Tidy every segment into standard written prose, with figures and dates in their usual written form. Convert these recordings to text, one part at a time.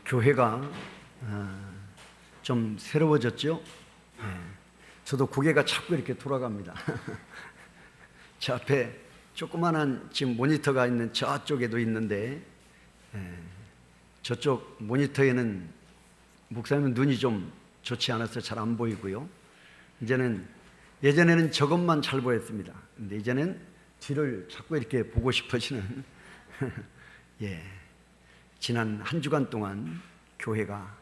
교회가 좀 새로워졌죠. 저도 고개가 자꾸 이렇게 돌아갑니다. 저 앞에 조그만한 지금 모니터가 있는 저쪽에도 있는데, 저쪽 모니터에는 목사님은 눈이 좀 좋지 않아서 잘 안 보이고요. 예전에는 저것만 잘 보였습니다. 근데 이제는 뒤를 자꾸 이렇게 보고 싶어지는 지난 한 주간 동안 교회가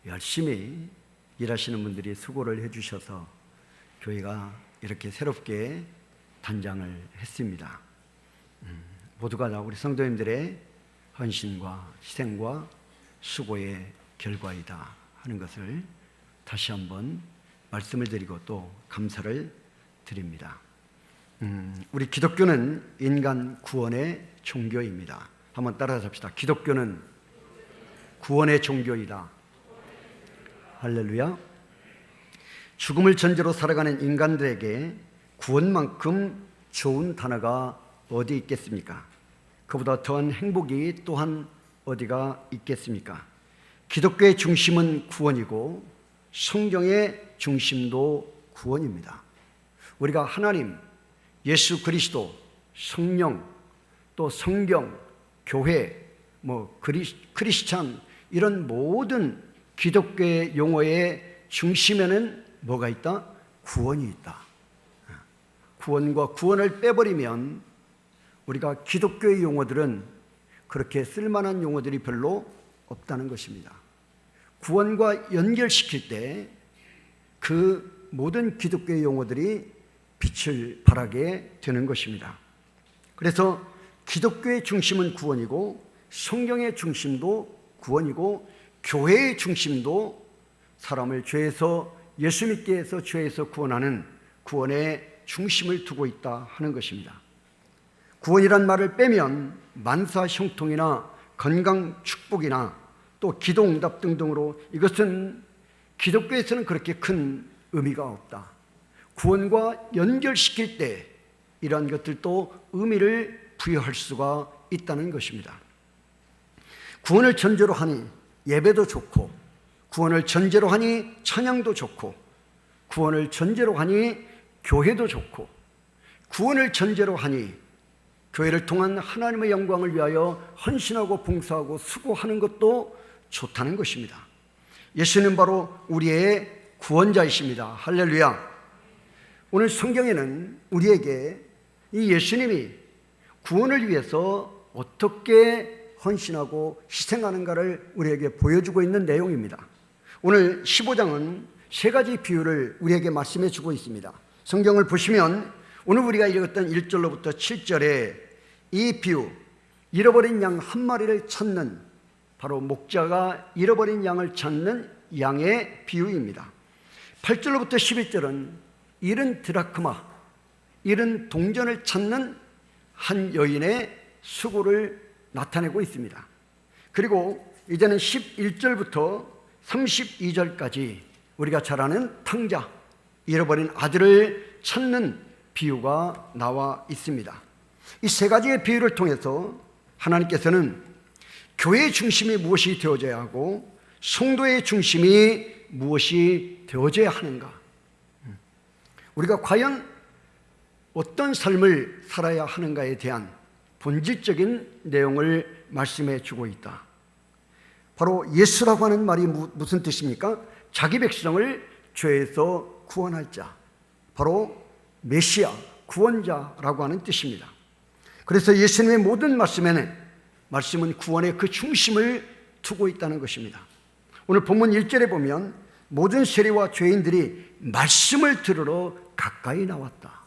열심히 일하시는 분들이 수고를 해주셔서 교회가 이렇게 새롭게 단장을 했습니다. 모두가 다 우리 성도님들의 헌신과 희생과 수고의 결과이다 하는 것을 다시 한번 말씀을 드리고 또 감사를 드립니다. 우리 기독교는 인간 구원의 종교입니다. 한번 따라서 합시다. 기독교는 구원의 종교이다. 할렐루야. 죽음을 전제로 살아가는 인간들에게 구원만큼 좋은 단어가 어디 있겠습니까? 그보다 더한 행복이 또한 어디가 있겠습니까? 기독교의 중심은 구원이고 성경의 중심도 구원입니다. 우리가 하나님, 예수 그리스도, 성령, 또 성경, 교회, 크리스찬 이런 모든 기독교의 용어의 중심에는 뭐가 있다? 구원이 있다. 구원과 구원을 빼버리면 우리가 기독교의 용어들은 그렇게 쓸만한 용어들이 별로 없다는 것입니다. 구원과 연결시킬 때 그 모든 기독교의 용어들이 빛을 발하게 되는 것입니다. 그래서 기독교의 중심은 구원이고 성경의 중심도 구원이고 교회의 중심도 사람을 죄에서 예수 믿게 해서 죄에서 구원하는 구원의 중심을 두고 있다 하는 것입니다. 구원이란 말을 빼면 만사 형통이나 건강 축복이나 또 기도 응답 등등으로 이것은 기독교에서는 그렇게 큰 의미가 없다. 구원과 연결시킬 때 이러한 것들도 의미를 부여할 수가 있다는 것입니다. 구원을 전제로 하니 예배도 좋고, 구원을 전제로 하니 찬양도 좋고, 구원을 전제로 하니 교회도 좋고, 구원을 전제로 하니 교회를 통한 하나님의 영광을 위하여 헌신하고 봉사하고 수고하는 것도 좋다는 것입니다. 예수는 바로 우리의 구원자이십니다. 할렐루야. 오늘 성경에는 우리에게 이 예수님이 구원을 위해서 어떻게 헌신하고 희생하는가를 우리에게 보여주고 있는 내용입니다. 오늘 15장은 세 가지 비유를 우리에게 말씀해 주고 있습니다. 성경을 보시면 오늘 우리가 읽었던 1절로부터 7절에 이 비유, 잃어버린 양 한 마리를 찾는, 바로 목자가 잃어버린 양을 찾는 양의 비유입니다. 8절로부터 11절은 잃은 드라크마, 잃은 동전을 찾는 한 여인의 수고를 나타내고 있습니다. 그리고 이제는 11절부터 32절까지 우리가 잘 아는 탕자, 잃어버린 아들을 찾는 비유가 나와 있습니다. 이 세 가지의 비유를 통해서 하나님께서는 교회의 중심이 무엇이 되어져야 하고 성도의 중심이 무엇이 되어져야 하는가, 우리가 과연 어떤 삶을 살아야 하는가에 대한 본질적인 내용을 말씀해 주고 있다. 바로 예수라고 하는 말이 무슨 뜻입니까? 자기 백성을 죄에서 구원할 자, 바로 메시아, 구원자라고 하는 뜻입니다. 그래서 예수님의 모든 말씀은 구원의 그 중심을 두고 있다는 것입니다. 오늘 본문 1절에 보면 모든 세리와 죄인들이 말씀을 들으러 가까이 나왔다.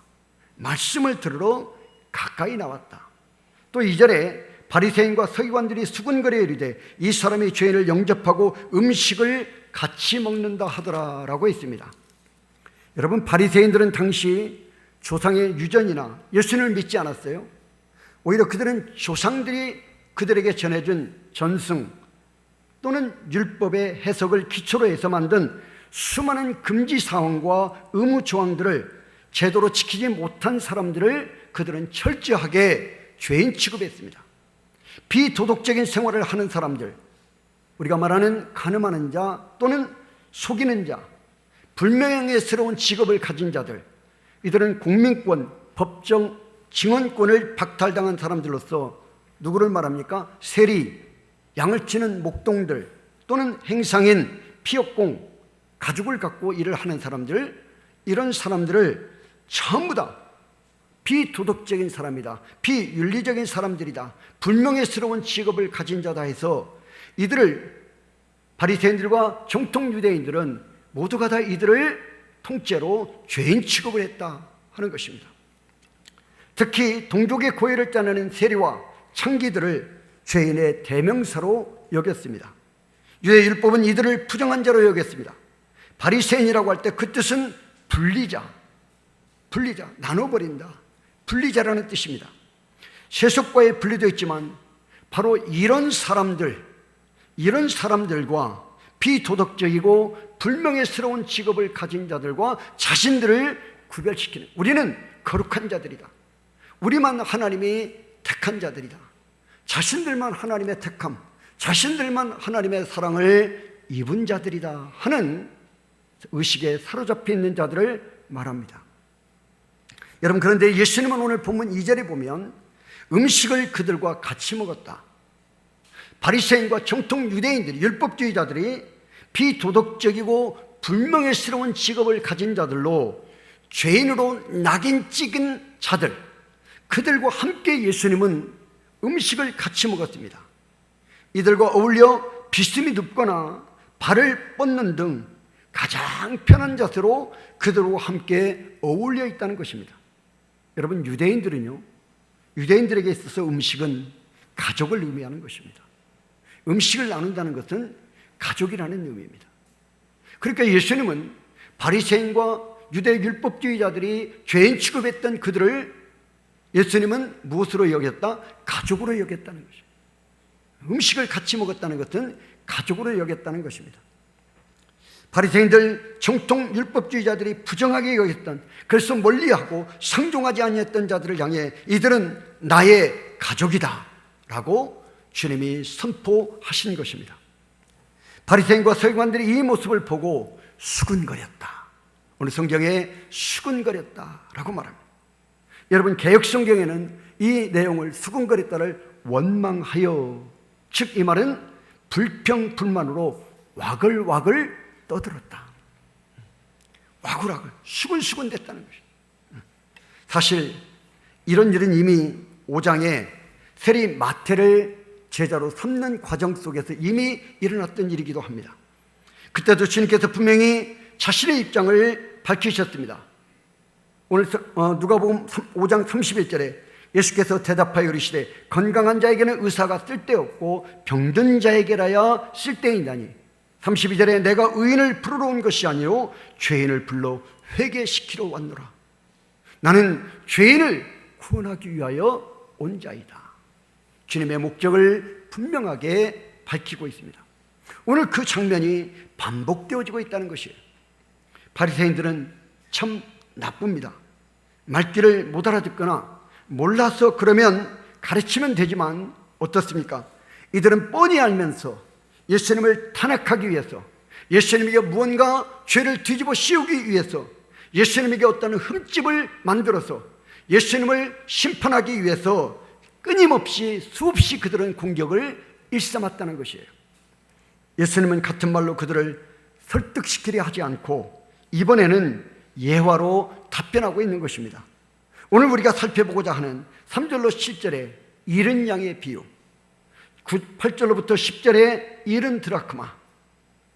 말씀을 들으러 가까이 나왔다. 또 2절에 바리새인과 서기관들이 수군거려 이르되 이 사람이 죄인을 영접하고 음식을 같이 먹는다 하더라라고 했습니다. 여러분, 바리새인들은 당시 조상의 유전이나 예수님을 믿지 않았어요. 오히려 그들은 조상들이 그들에게 전해준 전승 또는 율법의 해석을 기초로 해서 만든 수많은 금지 사항과 의무 조항들을 제대로 지키지 못한 사람들을 그들은 철저하게 죄인 취급했습니다. 비도덕적인 생활을 하는 사람들, 우리가 말하는 간음하는 자 또는 속이는 자, 불명예스러운 직업을 가진 자들, 이들은 공민권, 법정, 증언권을 박탈당한 사람들로서 누구를 말합니까? 세리, 양을 치는 목동들 또는 행상인, 피역공, 가죽을 갖고 일을 하는 사람들, 이런 사람들을 전부 다 비도덕적인 사람이다, 비윤리적인 사람들이다, 불명예스러운 직업을 가진 자다 해서 이들을, 바리새인들과 정통 유대인들은 모두가 다 이들을 통째로 죄인 취급을 했다 하는 것입니다. 특히 동족의 고해를 짜내는 세리와 창기들을 죄인의 대명사로 여겼습니다. 유대율법은 이들을 부정한 자로 여겼습니다. 바리새인이라고 할 때 그 뜻은 분리자, 나눠버린다, 분리자라는 뜻입니다. 세속과의 분리도 있지만 바로 이런 사람들과 비도덕적이고 불명예스러운 직업을 가진 자들과 자신들을 구별시키는, 우리는 거룩한 자들이다, 우리만 하나님이 택한 자들이다, 자신들만 하나님의 택함, 자신들만 하나님의 사랑을 입은 자들이다 하는 의식에 사로잡혀 있는 자들을 말합니다. 여러분, 그런데 예수님은 오늘 본문 2절에 보면 음식을 그들과 같이 먹었다. 바리새인과 정통 유대인들이, 율법주의자들이 비도덕적이고 불명예스러운 직업을 가진 자들로 죄인으로 낙인 찍은 자들, 그들과 함께 예수님은 음식을 같이 먹었습니다. 이들과 어울려 비스듬히 눕거나 발을 뻗는 등 가장 편한 자세로 그들과 함께 어울려 있다는 것입니다. 여러분, 유대인들에게 있어서 음식은 가족을 의미하는 것입니다. 음식을 나눈다는 것은 가족이라는 의미입니다. 그러니까 예수님은 바리새인과 유대 율법주의자들이 죄인 취급했던 그들을 예수님은 무엇으로 여겼다? 가족으로 여겼다는 것입니다. 음식을 같이 먹었다는 것은 가족으로 여겼다는 것입니다. 바리새인들, 정통 율법주의자들이 부정하게 여겼던, 그래서 멀리하고 상종하지 아니했던 자들을 향해 이들은 나의 가족이다 라고 주님이 선포하신 것입니다. 바리새인과 서기관들이 이 모습을 보고 수군거렸다. 오늘 성경에 수군거렸다라고 말합니다. 여러분, 개역 성경에는 이 내용을 수군거렸다를 원망하여, 즉 이 말은 불평불만으로 와글와글 떠들었다. 와글와글 수군수군 됐다는 것입니다. 사실 이런 일은 이미 5장에 세리 마태를 제자로 삼는 과정 속에서 이미 일어났던 일이기도 합니다. 그때도 주님께서 분명히 자신의 입장을 밝히셨습니다. 오늘 누가복음 5장 31절에 예수께서 대답하여 이르시되 건강한 자에게는 의사가 쓸데없고 병든 자에게라야 쓸데있나니 32절에 내가 의인을 부르러 온 것이 아니요 죄인을 불러 회개시키러 왔노라. 나는 죄인을 구원하기 위하여 온 자이다. 주님의 목적을 분명하게 밝히고 있습니다. 오늘 그 장면이 반복되어지고 있다는 것이에요. 바리새인들은 참 나쁩니다. 말귀를 못 알아듣거나 몰라서 그러면 가르치면 되지만 어떻습니까? 이들은 뻔히 알면서 예수님을 탄핵하기 위해서, 예수님에게 무언가 죄를 뒤집어 씌우기 위해서, 예수님에게 어떤 흠집을 만들어서 예수님을 심판하기 위해서 끊임없이 수없이 그들은 공격을 일삼았다는 것이에요. 예수님은 같은 말로 그들을 설득시키려 하지 않고 이번에는 예화로 답변하고 있는 것입니다. 오늘 우리가 살펴보고자 하는 3절로 7절의 잃은 양의 비유, 8절로부터 10절의 잃은 드라크마,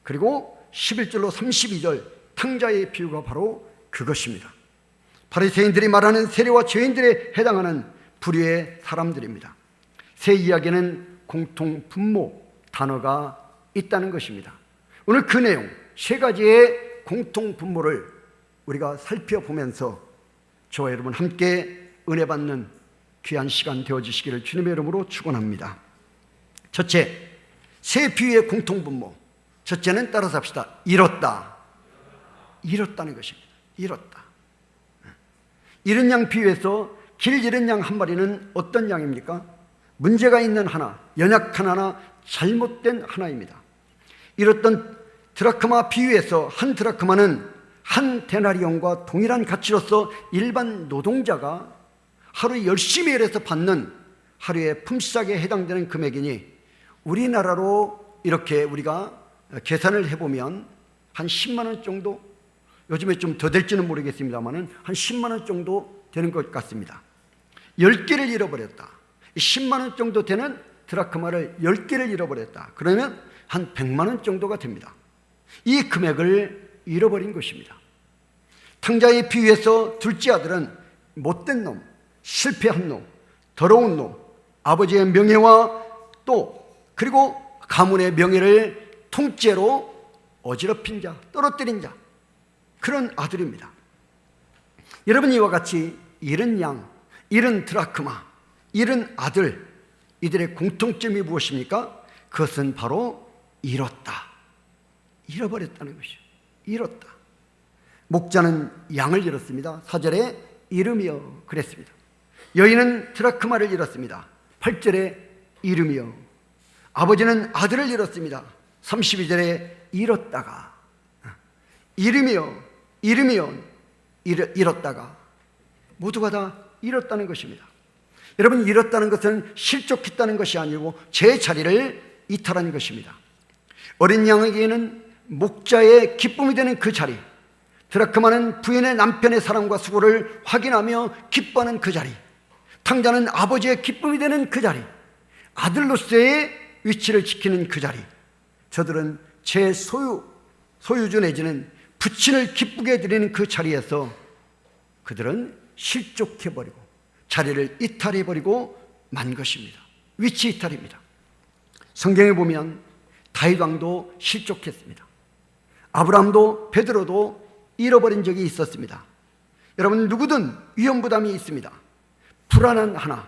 그리고 11절로 32절 탕자의 비유가 바로 그것입니다. 바리새인들이 말하는 세리와 죄인들에 해당하는 부류의 사람들입니다. 세 이야기는 공통 분모 단어가 있다는 것입니다. 오늘 그 내용 세 가지의 공통 분모를 우리가 살펴보면서 저와 여러분 함께 은혜 받는 귀한 시간 되어주시기를 주님의 이름으로 축원합니다. 첫째, 세 비유의 공통 분모. 첫째는 따라서 합시다. 잃었다. 잃었다는 것입니다. 잃었다. 잃은 양 비유에서 길 잃은 양 한 마리는 어떤 양입니까? 문제가 있는 하나, 연약한 하나, 잘못된 하나입니다. 잃었던 드라크마 비유에서 한 드라크마는 한 데나리온과 동일한 가치로서 일반 노동자가 하루 열심히 일해서 받는 하루의 품삯에 해당되는 금액이니 우리나라로 이렇게 우리가 계산을 해보면 한 10만 원 정도, 요즘에 좀 더 될지는 모르겠습니다만 한 10만 원 정도 되는 것 같습니다. 10개를 잃어버렸다. 10만 원 정도 되는 드라크마를 10개를 잃어버렸다. 그러면 한 100만 원 정도가 됩니다. 이 금액을 잃어버린 것입니다. 탕자의 비유에서 둘째 아들은 못된 놈, 실패한 놈, 더러운 놈, 아버지의 명예와 또 그리고 가문의 명예를 통째로 어지럽힌 자, 떨어뜨린 자, 그런 아들입니다. 여러분, 이와 같이 잃은 양, 잃은 드라크마, 잃은 아들, 이들의 공통점이 무엇입니까? 그것은 바로 잃었다, 잃어버렸다는 것이죠. 잃었다. 목자는 양을 잃었습니다. 4절에 잃으며 그랬습니다. 여인은 드라크마를 잃었습니다. 8절에 잃으며. 아버지는 아들을 잃었습니다. 32절에 잃었다가. 잃으며 잃었다가 모두가 다 잃었다는 것입니다. 여러분, 잃었다는 것은 실족했다는 것이 아니고 제 자리를 이탈한 것입니다. 어린 양에게는 목자의 기쁨이 되는 그 자리, 드라크마는 부인의 남편의 사랑과 수고를 확인하며 기뻐하는 그 자리, 탕자는 아버지의 기쁨이 되는 그 자리, 아들로서의 위치를 지키는 그 자리, 저들은 제 소유주 내지는 부친을 기쁘게 해드리는 그 자리에서 그들은 실족해버리고 자리를 이탈해버리고 만 것입니다. 위치 이탈입니다. 성경에 보면 다윗 왕도 실족했습니다. 아브라함도 베드로도 잃어버린 적이 있었습니다. 여러분, 누구든 위험부담이 있습니다. 불안한 하나,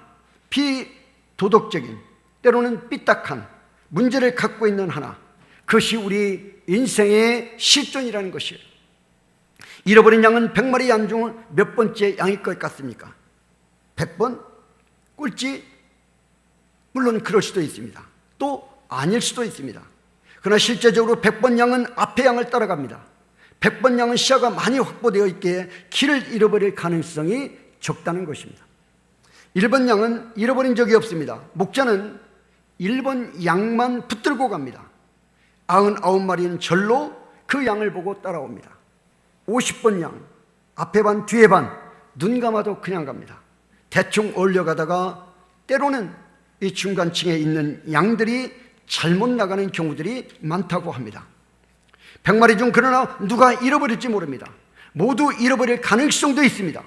비도덕적인, 때로는 삐딱한 문제를 갖고 있는 하나, 그것이 우리 인생의 실존이라는 것이에요. 잃어버린 양은 100마리 양 중 몇 번째 양일 것 같습니까? 100번? 꼴찌? 물론 그럴 수도 있습니다. 또 아닐 수도 있습니다. 그러나 실제적으로 100번 양은 앞에 양을 따라갑니다. 100번 양은 시야가 많이 확보되어 있기에 길을 잃어버릴 가능성이 적다는 것입니다. 1번 양은 잃어버린 적이 없습니다. 목자는 1번 양만 붙들고 갑니다. 99마리는 절로 그 양을 보고 따라옵니다. 50번 양, 앞에 반 뒤에 반, 눈 감아도 그냥 갑니다. 대충 올려가다가 때로는 이 중간층에 있는 양들이 잘못 나가는 경우들이 많다고 합니다. 100마리 중 그러나 누가 잃어버릴지 모릅니다. 모두 잃어버릴 가능성도 있습니다.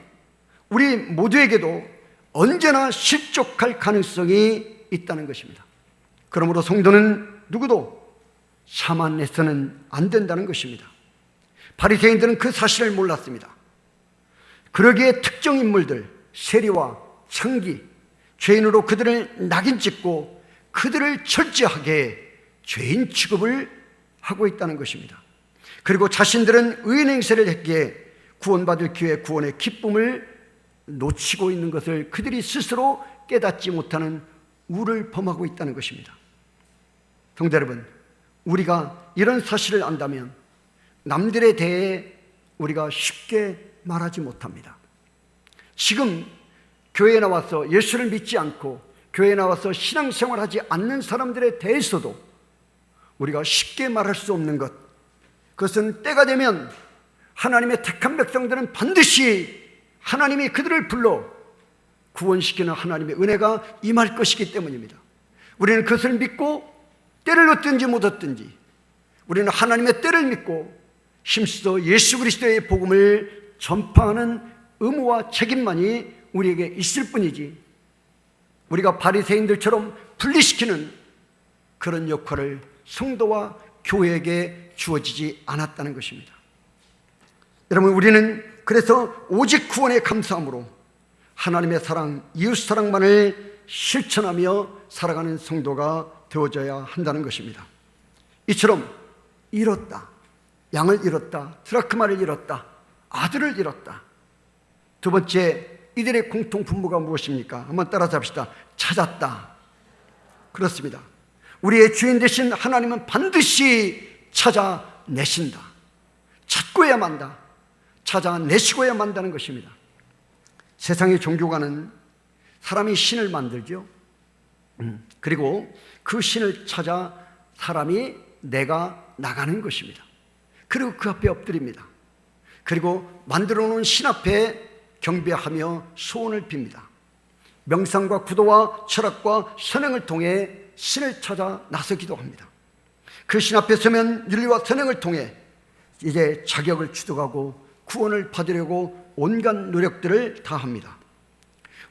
우리 모두에게도 언제나 실족할 가능성이 있다는 것입니다. 그러므로 성도는 누구도 자만해서는 안 된다는 것입니다. 바리새인들은 그 사실을 몰랐습니다. 그러기에 특정 인물들, 세리와 창기, 죄인으로 그들을 낙인찍고 그들을 철저하게 죄인 취급을 하고 있다는 것입니다. 그리고 자신들은 의인 행세를 했기에 구원받을 기회, 구원의 기쁨을 놓치고 있는 것을 그들이 스스로 깨닫지 못하는 우를 범하고 있다는 것입니다. 성도 여러분, 우리가 이런 사실을 안다면 남들에 대해 우리가 쉽게 말하지 못합니다. 지금 교회에 나와서 예수를 믿지 않고 교회에 나와서 신앙생활하지 않는 사람들에 대해서도 우리가 쉽게 말할 수 없는 것, 그것은 때가 되면 하나님의 택한 백성들은 반드시 하나님이 그들을 불러 구원시키는 하나님의 은혜가 임할 것이기 때문입니다. 우리는 그것을 믿고 때를 얻든지 못 얻든지 우리는 하나님의 때를 믿고 힘써 예수 그리스도의 복음을 전파하는 의무와 책임만이 우리에게 있을 뿐이지, 우리가 바리새인들처럼 분리시키는 그런 역할을 성도와 교회에게 주어지지 않았다는 것입니다. 여러분, 우리는 그래서 오직 구원에 감사함으로 하나님의 사랑, 이웃 사랑만을 실천하며 살아가는 성도가 되어져야 한다는 것입니다. 이처럼 잃었다, 양을 잃었다, 드라크마를 잃었다, 아들을 잃었다. 두 번째, 이들의 공통 분모가 무엇입니까? 한번 따라잡시다. 찾았다. 그렇습니다. 우리의 주인 되신 하나님은 반드시 찾아내신다. 찾고야 만다. 찾아내시고야 만다는 것입니다. 세상의 종교가는 사람이 신을 만들죠. 그리고 그 신을 찾아 사람이 내가 나가는 것입니다. 그리고 그 앞에 엎드립니다. 그리고 만들어 놓은 신 앞에 경배하며 소원을 빕니다. 명상과 구도와 철학과 선행을 통해 신을 찾아 나서기도 합니다. 그 신 앞에 서면 윤리와 선행을 통해 이제 자격을 취득하고 구원을 받으려고 온갖 노력들을 다합니다.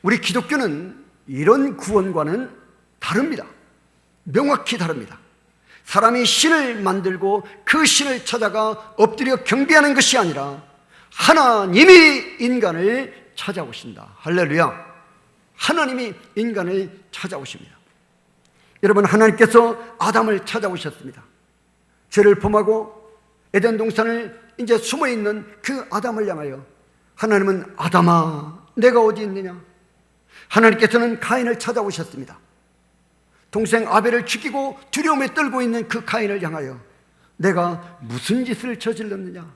우리 기독교는 이런 구원과는 다릅니다. 명확히 다릅니다. 사람이 신을 만들고 그 신을 찾아가 엎드려 경배하는 것이 아니라 하나님이 인간을 찾아오신다. 할렐루야. 하나님이 인간을 찾아오십니다. 여러분, 하나님께서 아담을 찾아오셨습니다. 죄를 범하고 에덴 동산을 이제 숨어있는 그 아담을 향하여 하나님은 아담아 내가 어디 있느냐. 하나님께서는 가인을 찾아오셨습니다. 동생 아벨을 죽이고 두려움에 떨고 있는 그 가인을 향하여 내가 무슨 짓을 저질렀느냐.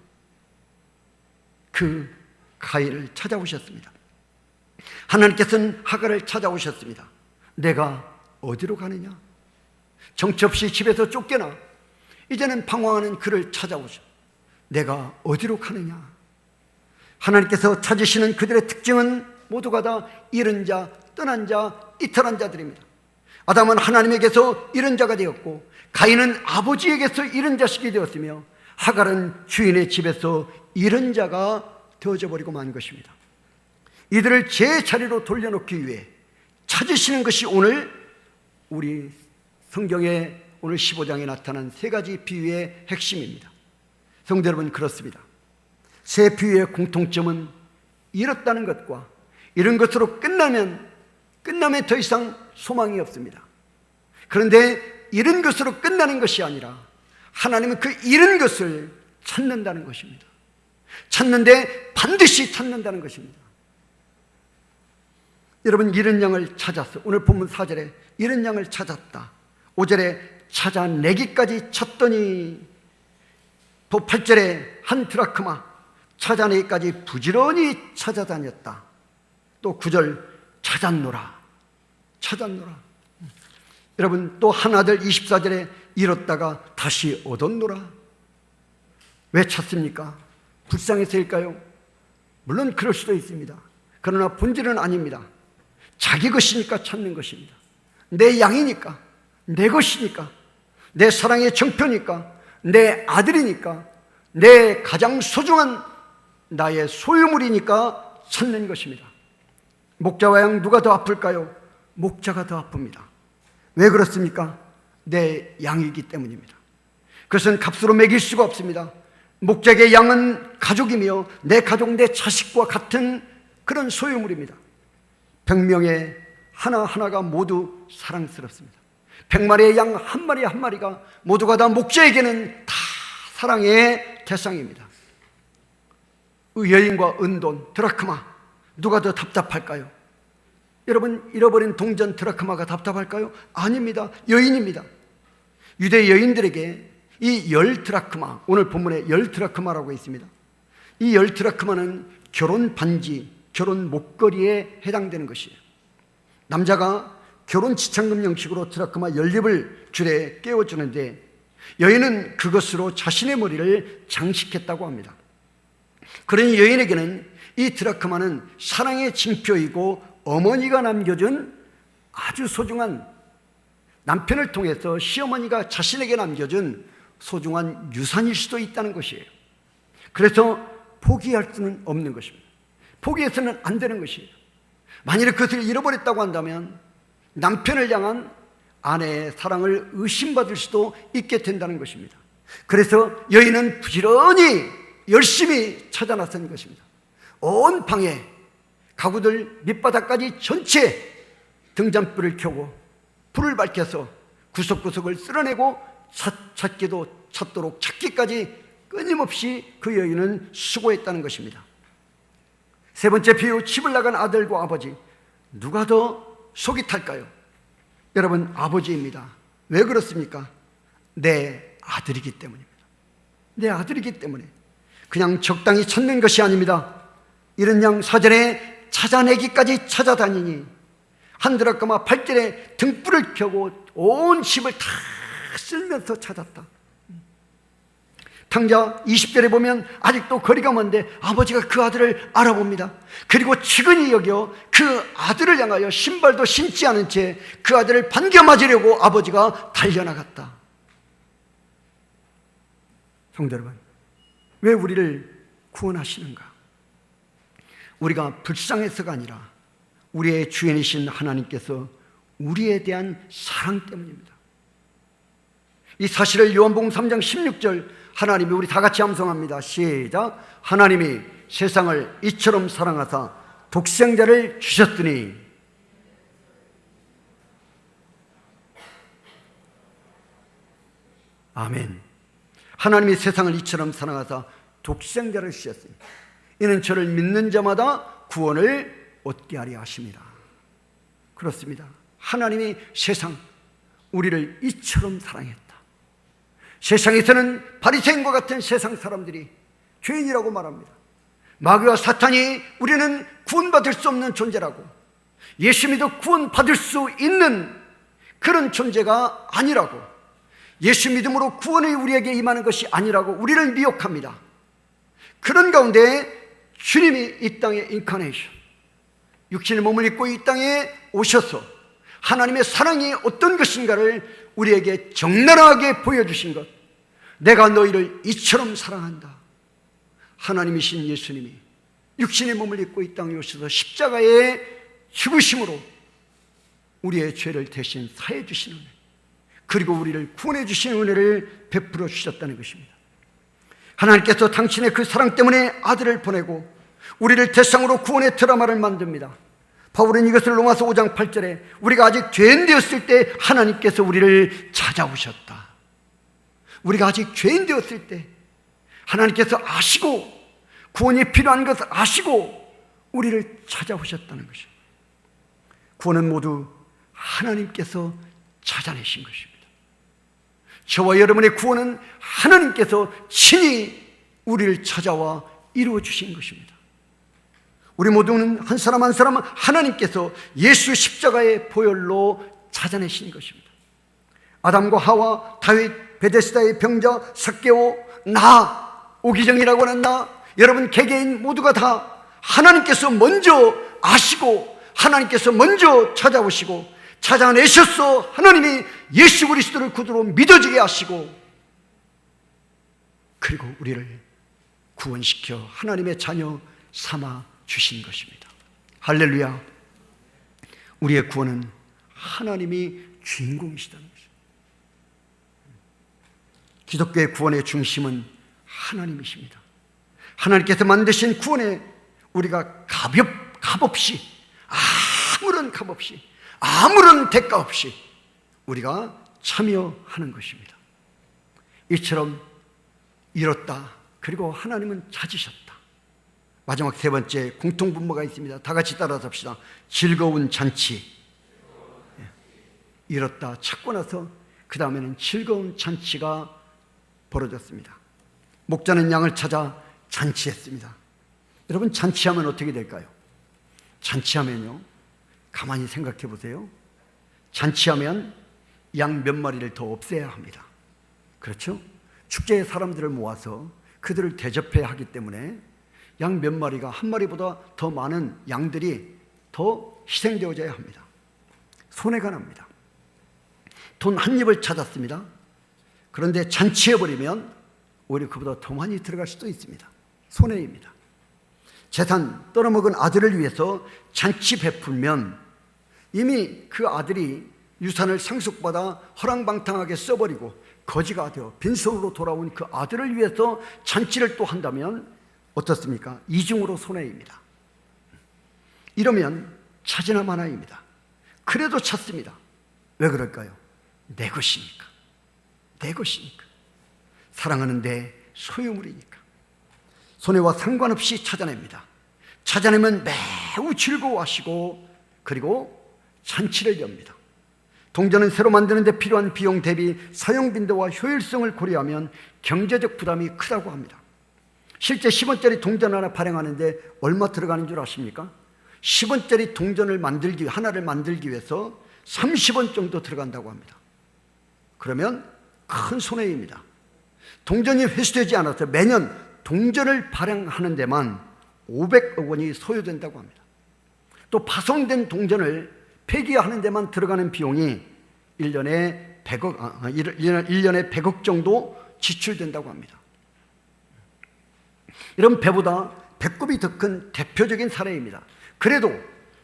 그 가인을 찾아오셨습니다. 하나님께서는 하갈을 찾아오셨습니다. 내가 어디로 가느냐. 정처 없이 집에서 쫓겨나 이제는 방황하는 그를 찾아오죠. 내가 어디로 가느냐. 하나님께서 찾으시는 그들의 특징은 모두가 다 잃은 자, 떠난 자, 이탈한 자들입니다. 아담은 하나님에게서 잃은 자가 되었고 가인은 아버지에게서 잃은 자식이 되었으며 하갈은 주인의 집에서 잃은 자가 되어져 버리고 만 것입니다. 이들을 제 자리로 돌려놓기 위해 찾으시는 것이 오늘 우리 성경의 오늘 15장에 나타난 세 가지 비유의 핵심입니다. 성도 여러분, 그렇습니다. 세 비유의 공통점은 잃었다는 것과 이런 것으로 끝나면 더 이상 소망이 없습니다. 그런데 잃은 것으로 끝나는 것이 아니라 하나님은 그 잃은 것을 찾는다는 것입니다. 찾는데 반드시 찾는다는 것입니다. 여러분, 잃은 양을 찾았어. 오늘 본문 4절에 잃은 양을 찾았다. 5절에 찾아내기까지 찾더니, 또 8절에 한 드라크마 찾아내기까지 부지런히 찾아다녔다. 또 9절 찾았노라. 여러분, 또 한 아들 24절에 잃었다가 다시 얻었노라. 왜 찾습니까? 불쌍해서일까요? 물론 그럴 수도 있습니다. 그러나 본질은 아닙니다. 자기 것이니까 찾는 것입니다. 내 양이니까, 내 것이니까, 내 사랑의 정표니까, 내 아들이니까, 내 가장 소중한 나의 소유물이니까 찾는 것입니다. 목자와 양 누가 더 아플까요? 목자가 더 아픕니다. 왜 그렇습니까? 내 양이기 때문입니다. 그것은 값으로 매길 수가 없습니다. 목자에게 양은 가족이며 내 가족, 내 자식과 같은 그런 소유물입니다. 100명의 하나하나가 모두 사랑스럽습니다. 100마리의 양 한 마리 한 마리가 모두가 다 목자에게는 다 사랑의 대상입니다. 여인과 은돈, 드라크마, 누가 더 답답할까요? 여러분, 잃어버린 동전 드라크마가 답답할까요? 아닙니다. 여인입니다. 유대 여인들에게 이 10드라크마, 오늘 본문에 10드라크마라고 있습니다. 이 10드라크마는 결혼 반지, 결혼 목걸이에 해당되는 것이에요. 남자가 결혼 지참금 형식으로 드라크마 10립을 줄에 깨워주는데 여인은 그것으로 자신의 머리를 장식했다고 합니다. 그러니 여인에게는 이 드라크마는 사랑의 징표이고 어머니가 남겨준 아주 소중한, 남편을 통해서 시어머니가 자신에게 남겨준 소중한 유산일 수도 있다는 것이에요. 그래서 포기할 수는 없는 것입니다. 포기해서는 안 되는 것이에요. 만일 그것을 잃어버렸다고 한다면 남편을 향한 아내의 사랑을 의심받을 수도 있게 된다는 것입니다. 그래서 여인은 부지런히 열심히 찾아 나선 것입니다. 온 방에 가구들 밑바닥까지 전체 등잔불을 켜고 불을 밝혀서 구석구석을 쓸어내고 찾도록 찾기까지 끊임없이 그 여인은 수고했다는 것입니다. 세 번째 비유, 집을 나간 아들과 아버지, 누가 더 속이 탈까요? 여러분, 아버지입니다. 왜 그렇습니까? 내 아들이기 때문입니다. 내 아들이기 때문에 그냥 적당히 찾는 것이 아닙니다. 이런 양 사전에 찾아내기까지 찾아다니니 한드라까마 발길에 등불을 켜고 온 집을 다 쓸면서 찾았다. 당자 20절에 보면 아직도 거리가 먼데 아버지가 그 아들을 알아봅니다. 그리고 측은히 여겨 그 아들을 향하여 신발도 신지 않은 채 그 아들을 반겨 맞으려고 아버지가 달려나갔다. 성도 여러분, 왜 우리를 구원하시는가? 우리가 불쌍해서가 아니라 우리의 주인이신 하나님께서 우리에 대한 사랑 때문입니다. 이 사실을 요한복음 3장 16절 하나님이, 우리 다 같이 암송합니다. 시작. 하나님이 세상을 이처럼 사랑하사 독생자를 주셨으니. 아멘. 하나님이 세상을 이처럼 사랑하사 독생자를 주셨으니 이는 저를 믿는 자마다 구원을 얻게 하려 하십니다. 그렇습니다. 하나님이 세상, 우리를 이처럼 사랑했다. 세상에서는 바리새인과 같은 세상 사람들이 죄인이라고 말합니다. 마귀와 사탄이 우리는 구원받을 수 없는 존재라고, 예수 믿어 구원받을 수 있는 그런 존재가 아니라고, 예수 믿음으로 구원이 우리에게 임하는 것이 아니라고 우리를 미혹합니다. 그런 가운데 주님이 이 땅에 인카네이션, 육신의 몸을 입고 이 땅에 오셔서 하나님의 사랑이 어떤 것인가를 우리에게 적나라하게 보여주신 것, 내가 너희를 이처럼 사랑한다. 하나님이신 예수님이 육신의 몸을 입고 이 땅에 오셔서 십자가의 죽으심으로 우리의 죄를 대신 사해 주신 은혜, 그리고 우리를 구원해 주신 은혜를 베풀어 주셨다는 것입니다. 하나님께서 당신의 그 사랑 때문에 아들을 보내고 우리를 대상으로 구원의 드라마를 만듭니다. 바울은 이것을 로마서 5장 8절에 우리가 아직 죄인 되었을 때 하나님께서 우리를 찾아오셨다. 우리가 아직 죄인 되었을 때 하나님께서 아시고 구원이 필요한 것을 아시고 우리를 찾아오셨다는 것입니다. 구원은 모두 하나님께서 찾아내신 것입니다. 저와 여러분의 구원은 하나님께서 친히 우리를 찾아와 이루어 주신 것입니다. 우리 모두는 한 사람 한 사람 하나님께서 예수 십자가의 보혈로 찾아내신 것입니다. 아담과 하와, 다윗, 베데스다의 병자, 삭개오, 나, 오기정이라고 하는 나, 여러분 개개인 모두가 다 하나님께서 먼저 아시고 하나님께서 먼저 찾아오시고 찾아내셔서 하나님이 예수 그리스도를 구주로 믿어지게 하시고 그리고 우리를 구원시켜 하나님의 자녀 삼아 주신 것입니다. 할렐루야. 우리의 구원은 하나님이 주인공이시다는 것입니다. 기독교의 구원의 중심은 하나님이십니다. 하나님께서 만드신 구원에 우리가 값없이, 아무런 값 없이, 아무런 대가 없이 우리가 참여하는 것입니다. 이처럼 이뤘다. 그리고 하나님은 찾으셨다. 마지막 세 번째 공통분모가 있습니다. 다 같이 따라서 합시다. 즐거운 잔치. 이뤘다, 찾고 나서 그 다음에는 즐거운 잔치가 벌어졌습니다. 목자는 양을 찾아 잔치했습니다. 여러분, 잔치하면 어떻게 될까요? 잔치하면요, 가만히 생각해 보세요. 잔치하면 양 몇 마리를 더 없애야 합니다. 그렇죠? 축제에 사람들을 모아서 그들을 대접해야 하기 때문에 양 몇 마리가 한 마리보다 더 많은 양들이 더 희생되어져야 합니다. 손해가 납니다. 돈 한 입을 찾았습니다. 그런데 잔치해버리면 오히려 그보다 더 많이 들어갈 수도 있습니다. 손해입니다. 재산 떨어먹은 아들을 위해서 잔치 베풀면 이미 그 아들이 유산을 상속받아 허랑방탕하게 써버리고 거지가 되어 빈손으로 돌아온 그 아들을 위해서 잔치를 또 한다면 어떻습니까? 이중으로 손해입니다. 이러면 찾으나 마나입니다. 그래도 찾습니다. 왜 그럴까요? 내 것이니까. 내 것이니까. 사랑하는 내 소유물이니까. 손해와 상관없이 찾아냅니다. 찾아내면 매우 즐거워하시고 그리고 잔치를 엽니다. 동전은 새로 만드는 데 필요한 비용 대비 사용 빈도와 효율성을 고려하면 경제적 부담이 크다고 합니다. 실제 10원짜리 동전 하나 발행하는데 얼마 들어가는 줄 아십니까? 10원짜리 동전을 하나를 만들기 위해서 30원 정도 들어간다고 합니다. 그러면 큰 손해입니다. 동전이 회수되지 않아서 매년 동전을 발행하는 데만 500억 원이 소요된다고 합니다. 또 파손된 동전을 폐기하는 데만 들어가는 비용이 1년에 100억 정도 지출된다고 합니다. 이런 배보다 배꼽이 더 큰 대표적인 사례입니다. 그래도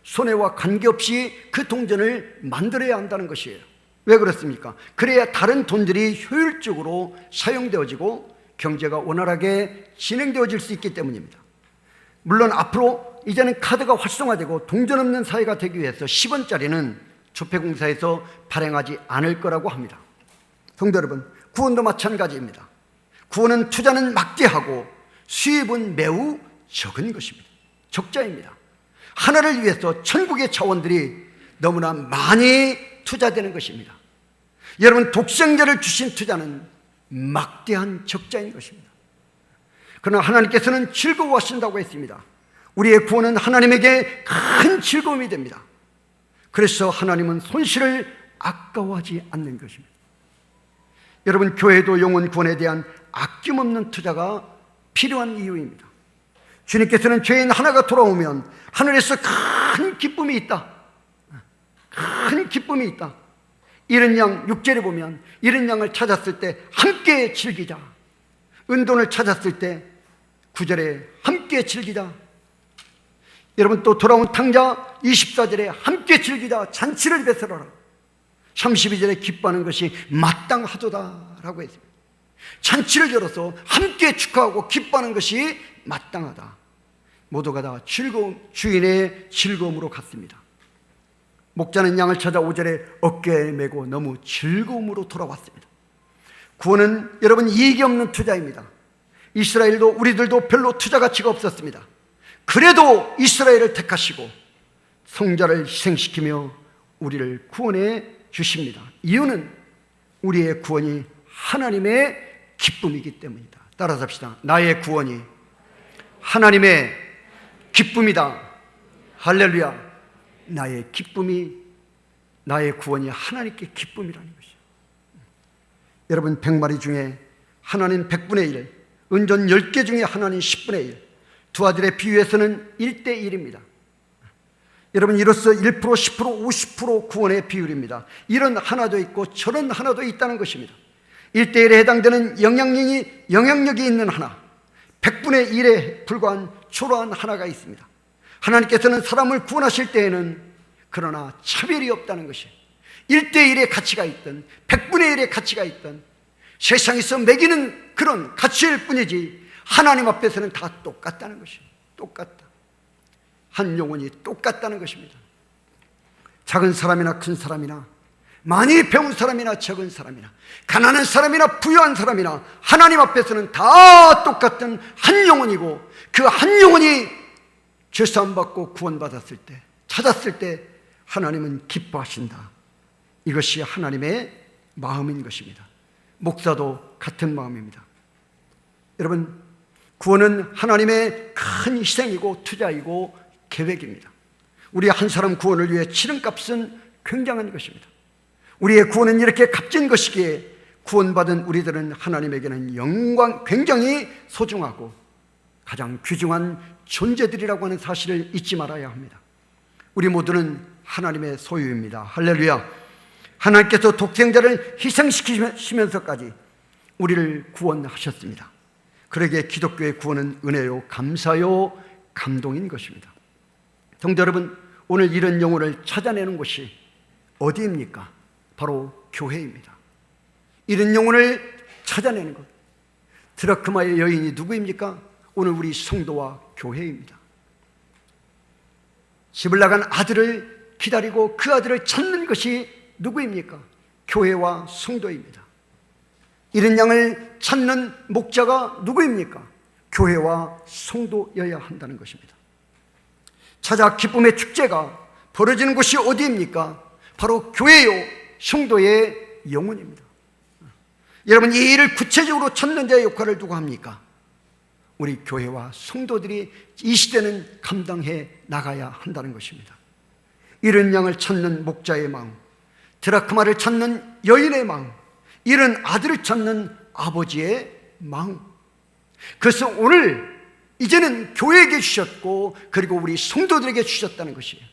손해와 관계없이 그 동전을 만들어야 한다는 것이에요. 왜 그렇습니까? 그래야 다른 돈들이 효율적으로 사용되어지고 경제가 원활하게 진행되어질 수 있기 때문입니다. 물론 앞으로 이제는 카드가 활성화되고 동전 없는 사회가 되기 위해서 10원짜리는 조폐공사에서 발행하지 않을 거라고 합니다. 성도 여러분, 구원도 마찬가지입니다. 구원은 투자는 막대하고 수입은 매우 적은 것입니다. 적자입니다. 하나를 위해서 천국의 차원들이 너무나 많이 투자되는 것입니다. 여러분, 독생자를 주신 투자는 막대한 적자인 것입니다. 그러나 하나님께서는 즐거워하신다고 했습니다. 우리의 구원은 하나님에게 큰 즐거움이 됩니다. 그래서 하나님은 손실을 아까워하지 않는 것입니다. 여러분, 교회도 영혼 구원에 대한 아낌없는 투자가 필요한 이유입니다. 주님께서는 죄인 하나가 돌아오면 하늘에서 큰 기쁨이 있다. 큰 기쁨이 있다. 잃은 양 6절에 보면 잃은 양을 찾았을 때 함께 즐기자. 은돈을 찾았을 때 9절에 함께 즐기자. 여러분, 또 돌아온 탕자 24절에 함께 즐기자. 잔치를 베풀어라. 32절에 기뻐하는 것이 마땅하도다라고 했습니다. 잔치를 열어서 함께 축하하고 기뻐하는 것이 마땅하다. 모두가 다 주인의 즐거움으로 갔습니다. 목자는 양을 찾아 5절에 어깨에 메고 너무 즐거움으로 돌아왔습니다. 구원은 여러분 이익이 없는 투자입니다. 이스라엘도 우리들도 별로 투자 가치가 없었습니다. 그래도 이스라엘을 택하시고 성자를 희생시키며 우리를 구원해 주십니다. 이유는 우리의 구원이 하나님의 기쁨이기 때문이다. 따라서 합시다. 나의 구원이 하나님의 기쁨이다. 할렐루야. 나의 기쁨이, 나의 구원이 하나님께 기쁨이라는 것이죠. 여러분, 100마리 중에 하나님 100분의 1, 은전 10개 중에 하나님 10분의 1, 두 아들의 비유에서는 1:1입니다. 여러분, 이로써 1%, 10%, 50% 구원의 비율입니다. 이런 하나도 있고 저런 하나도 있다는 것입니다. 1:1에 해당되는 영향력이 있는 하나, 100분의 1에 불과한 초라한 하나가 있습니다. 하나님께서는 사람을 구원하실 때에는 그러나 차별이 없다는 것이에요. 1:1의 가치가 있든 100분의 1의 가치가 있든 세상에서 매기는 그런 가치일 뿐이지 하나님 앞에서는 다 똑같다는 것이에요. 똑같다. 한 영혼이 똑같다는 것입니다. 작은 사람이나 큰 사람이나 많이 배운 사람이나 적은 사람이나 가난한 사람이나 부유한 사람이나 하나님 앞에서는 다 똑같은 한 영혼이고 그 한 영혼이 죄사함 받고 구원받았을 때, 찾았을 때 하나님은 기뻐하신다. 이것이 하나님의 마음인 것입니다. 목사도 같은 마음입니다. 여러분, 구원은 하나님의 큰 희생이고 투자이고 계획입니다. 우리 한 사람 구원을 위해 치른 값은 굉장한 것입니다. 우리의 구원은 이렇게 값진 것이기에 구원받은 우리들은 하나님에게는 굉장히 소중하고 가장 귀중한 존재들이라고 하는 사실을 잊지 말아야 합니다. 우리 모두는 하나님의 소유입니다. 할렐루야. 하나님께서 독생자를 희생시키시면서까지 우리를 구원하셨습니다. 그러기에 기독교의 구원은 은혜요, 감사요, 감동인 것입니다. 성도 여러분, 오늘 이런 영혼을 찾아내는 곳이 어디입니까? 바로 교회입니다. 이런 영혼을 찾아내는 것. 드라크마의 여인이 누구입니까? 오늘 우리 성도와 교회입니다. 집을 나간 아들을 기다리고 그 아들을 찾는 것이 누구입니까? 교회와 성도입니다. 이런 양을 찾는 목자가 누구입니까? 교회와 성도여야 한다는 것입니다. 찾아 기쁨의 축제가 벌어지는 곳이 어디입니까? 바로 교회요, 성도의 영혼입니다. 여러분, 이 일을 구체적으로 찾는 자의 역할을 누가 합니까? 우리 교회와 성도들이 이 시대는 감당해 나가야 한다는 것입니다. 잃은 양을 찾는 목자의 마음, 드라크마를 찾는 여인의 마음, 잃은 아들을 찾는 아버지의 마음. 그래서 오늘 이제는 교회에게 주셨고 그리고 우리 성도들에게 주셨다는 것이에요.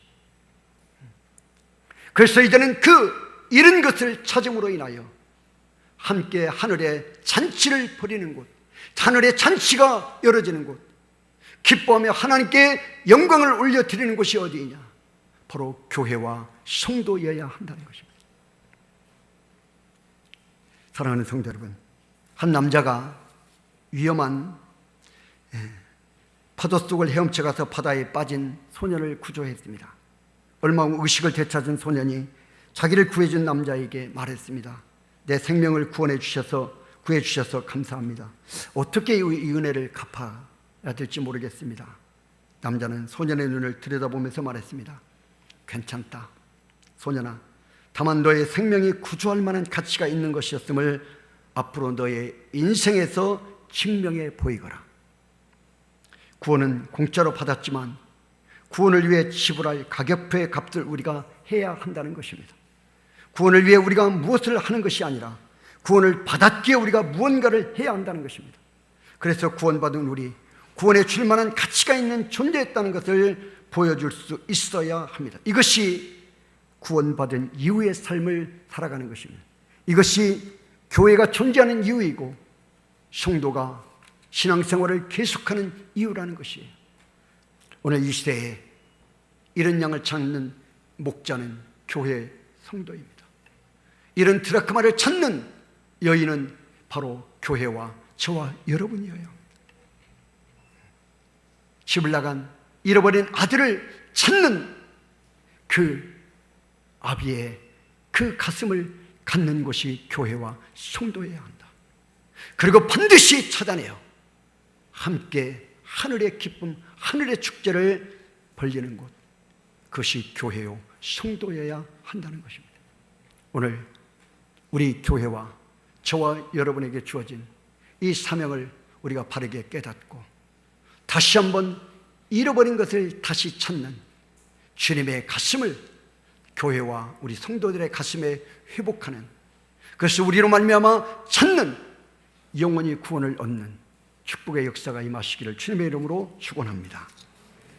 그래서 이제는 그 잃은 것을 찾음으로 인하여 함께 하늘의 잔치를 벌이는 곳, 하늘의 잔치가 열어지는 곳, 기뻐하며 하나님께 영광을 올려드리는 곳이 어디이냐? 바로 교회와 성도여야 한다는 것입니다. 사랑하는 성도 여러분, 한 남자가 위험한 파도 속을 헤엄쳐 가서 바다에 빠진 소년을 구조했습니다. 얼마 후 의식을 되찾은 소년이 자기를 구해준 남자에게 말했습니다. 내 생명을 구해 주셔서 감사합니다. 어떻게 이 은혜를 갚아야 될지 모르겠습니다. 남자는 소년의 눈을 들여다보면서 말했습니다. 괜찮다, 소년아. 다만 너의 생명이 구조할 만한 가치가 있는 것이었음을 앞으로 너의 인생에서 증명해 보이거라. 구원은 공짜로 받았지만 구원을 위해 지불할 가격표의 값을 우리가 해야 한다는 것입니다. 구원을 위해 우리가 무엇을 하는 것이 아니라 구원을 받았기에 우리가 무언가를 해야 한다는 것입니다. 그래서 구원받은 우리, 구원에 줄 만한 가치가 있는 존재였다는 것을 보여줄 수 있어야 합니다. 이것이 구원받은 이후의 삶을 살아가는 것입니다. 이것이 교회가 존재하는 이유이고 성도가 신앙생활을 계속하는 이유라는 것이에요. 오늘 이 시대에 이런 양을 찾는 목자는 교회 성도입니다. 이런 드라크마를 찾는 여인은 바로 교회와 저와 여러분이에요. 집을 나간 잃어버린 아들을 찾는 그 아비의 그 가슴을 갖는 곳이 교회와 성도여야 한다. 그리고 반드시 찾아내어 함께 하늘의 기쁨, 하늘의 축제를 벌리는 곳, 그것이 교회요 성도여야 한다는 것입니다. 오늘 우리 교회와 저와 여러분에게 주어진 이 사명을 우리가 바르게 깨닫고 다시 한번 잃어버린 것을 다시 찾는 주님의 가슴을 교회와 우리 성도들의 가슴에 회복하는, 그래서 우리로 말미암아 찾는 영원히 구원을 얻는 축복의 역사가 임하시기를 주님의 이름으로 축원합니다.